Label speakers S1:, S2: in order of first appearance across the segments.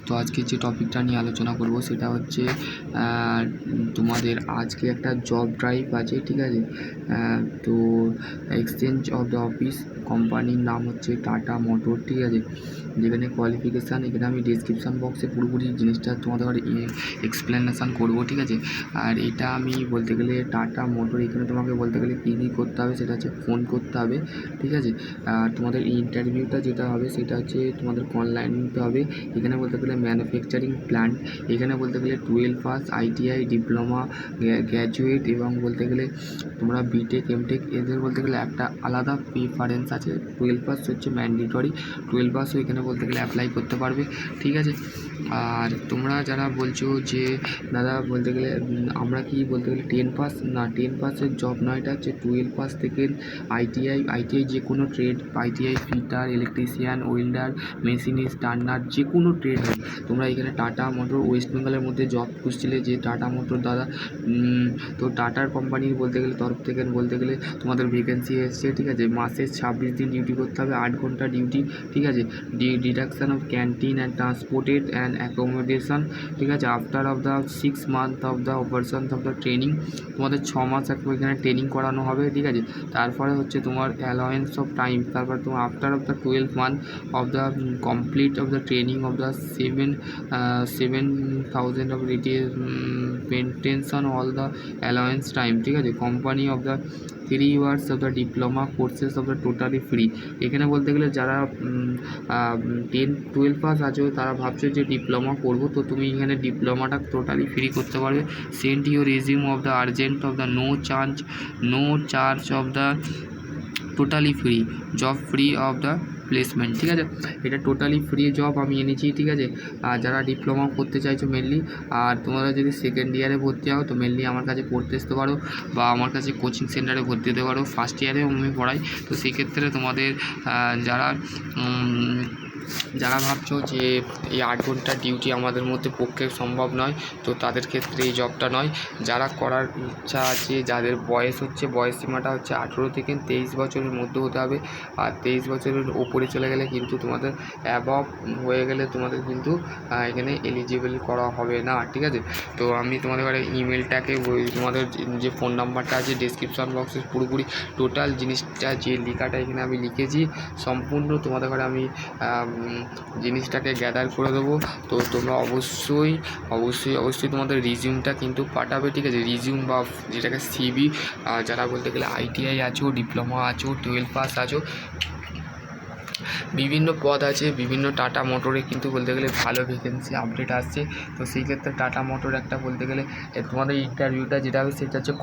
S1: তো আজকে যে টপিকটা নিয়ে আলোচনা করব সেটা হচ্ছে তোমাদের আজকে একটা জব ড্রাইভ আছে, ঠিক আছে। তো এক্সচেঞ্জ অফ দ্য অফিস, কোম্পানির নাম হচ্ছে টাটা মোটর, ঠিক আছে। যেখানে কোয়ালিফিকেশান, এখানে আমি ডিসক্রিপশান বক্সে পুরোপুরি জিনিসটা তোমাদের এক্সপ্লেনেশান করবো, ঠিক আছে। আর এটা আমি বলতে গেলে টাটা মোটর, এখানে তোমাকে বলতে গেলে কী কী করতে হবে সেটা হচ্ছে ফোন করতে হবে, ঠিক আছে। আর তোমাদের ইন্টারভিউটা যেটা হবে সেটা হচ্ছে তোমাদের অনলাইন নিতে হবে। এখানে বলতে গেলে ম্যানুফ্যাকচারিং প্ল্যান্ট, এখানে বলতে গেলে 12 পাস, ITI, ডিপ্লোমা, গ্র্যাজুয়েট এবং বলতে গেলে তোমরা বিটেক, এমটেক, এদের বলতে গেলে একটা আলাদা প্রিফারেন্স আছে। 12 পাস হচ্ছে ম্যান্ডেটরি, 12 পাসও এখানে বলতে গেলে অ্যাপ্লাই করতে পারবে, ঠিক আছে। আর তোমরা যারা বলছো যে দাদা বলতে গেলে আমরা কি বলতে গেলে 10 পাস, না 10 পাসের জব নয়, এটা হচ্ছে 12 পাস থেকে ITI যে কোনো trade, ITI fitter, electrician, welder, machinist, turner, যে কোনো ট্রেড হয়। তোমরা এখানে টাটা মোটর ওয়েস্ট বেঙ্গলের মধ্যে জব খুঁজছিলে যে টাটা মোটর দাদা, তো টাটার কোম্পানির বলতে গেলে তরফ থেকে বলতে গেলে তোমাদের ভ্যাকেন্সি এসছে, ঠিক আছে। মাসে 26 দিন ডিউটি করতে হবে, 8 ঘন্টা ডিউটি, ঠিক আছে। Deduction of canteen and transported and accommodation, ঠিক আছে। After of the 6 month of the operation of the training, তোমাদের 6 মাস এখানে ট্রেনিং করানো হবে, ঠিক আছে। তারপরে হচ্ছে তোমার অ্যালাওয়েন্স অফ টাইম, তারপর তোমার after of the 12 month of the complete of the training of the 7,000 of maintenance all the allowance time, ঠিক আছে। Company of the 3 years of the diploma courses of the totally free. এখানে বলতে গেলে যারা 10-12 pass আছো তারা ভাবছো যে ডিপ্লোমা করবো, তো তুমি এখানে ডিপ্লোমাটা টোটালি ফ্রি করতে পারবে। Send your resume of the urgent of the no charge of the totally free job, free of the placement, ঠিক আছে। এটা টোটালি ফ্রি জব আমি এনেছি, ঠিক আছে। আর যারা ডিপ্লোমা করতে চাইছো মেনলি, আর তোমরা যদি সেকেন্ড ইয়ারে ভর্তি হও তো মেনলি আমার কাছে পড়তে আসতে পারো, বা আমার কাছে কোচিং সেন্টারে ভর্তি হতে পারো। ফার্স্ট ইয়ারেও আমি পড়াই, তো সেক্ষেত্রে তোমাদের যারা ভাবছো যে এই 8 ঘন্টার ডিউটি আমাদের মধ্যে পক্ষে সম্ভব নয়, তো তাদের ক্ষেত্রে এই জবটা নয়। যারা করার ইচ্ছা আছে, যাদের বয়স সীমাটা হচ্ছে 18 থেকে 23 বছরের মধ্যে হতে হবে। আর 23 বছরের ওপরে চলে গেলে কিন্তু তোমাদের অ্যাবভ হয়ে গেলে তোমাদের কিন্তু এখানে এলিজিবল করা হবে না, ঠিক আছে। তো আমি তোমাদের ইমেলটাকে তোমাদের যে ফোন নাম্বারটা আছে ডেসক্রিপশন বক্সে পুরোপুরি টোটাল জিনিসটা যে লেখাটা এখানে আমি লিখেছি সম্পূর্ণ তোমাদের ঘরে আমি জিনিসটাকে গ্যাদার করে দেবো। তো তোমরা অবশ্যই তোমাদের রিজিউমটা কিন্তু পাঠাবে, ঠিক আছে। রিজিউম বা যেটাকে CV, যারা বলতে গেলে ITI আছো, ডিপ্লোমা আছো, 12 পাস আছো, বিভিন্ন পদ আছে, বিভিন্ন টাটা মোটরে কিন্তু বলতে গেলে ভালো ভ্যাকেন্সি আপডেট আসছে। তো সেই ক্ষেত্রে টাটা মোটর একটা বলতে গেলে তোমাদের ইন্টারভিউটা যেটা হবে সেটা হচ্ছে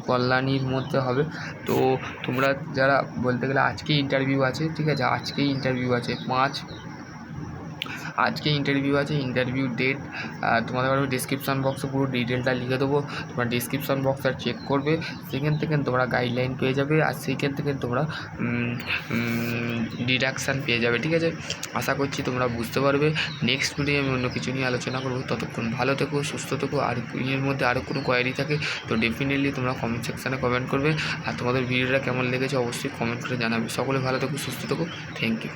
S1: কল্যাণীর মধ্যে হবে। তো তোমরা যারা বলতে গেলে আজকেই ইন্টারভিউ আছে, ঠিক আছে। আজকেই ইন্টারভিউ আছে ইন্টারভিউ ডেট তোমাদের আমি ডিসক্রিপশান বক্সে পুরো ডিটেলটা লিখে দেবো। তোমরা ডিসক্রিপশান বক্সটা চেক করবে, সেখান থেকে তোমরা গাইডলাইন পেয়ে যাবে, আর সেইখান থেকে তোমরা ডিডাকশান পেয়ে যাবে, ঠিক আছে। আশা করছি তোমরা বুঝতে পারবে। নেক্সট ভিডিও আমি অন্য কিছু নিয়ে আলোচনা করবো। ততক্ষণ ভালো থেকো, সুস্থ থেকো। আর এর মধ্যে আরও কোনো কোয়ারি থাকে তো ডেফিনেটলি তোমরা কমেন্ট সেকশানে কমেন্ট করবে। আর তোমাদের ভিডিওটা কেমন লেগেছে অবশ্যই কমেন্ট করে জানাবে। সকলে ভালো থেকো, সুস্থ থেকো। Thank you.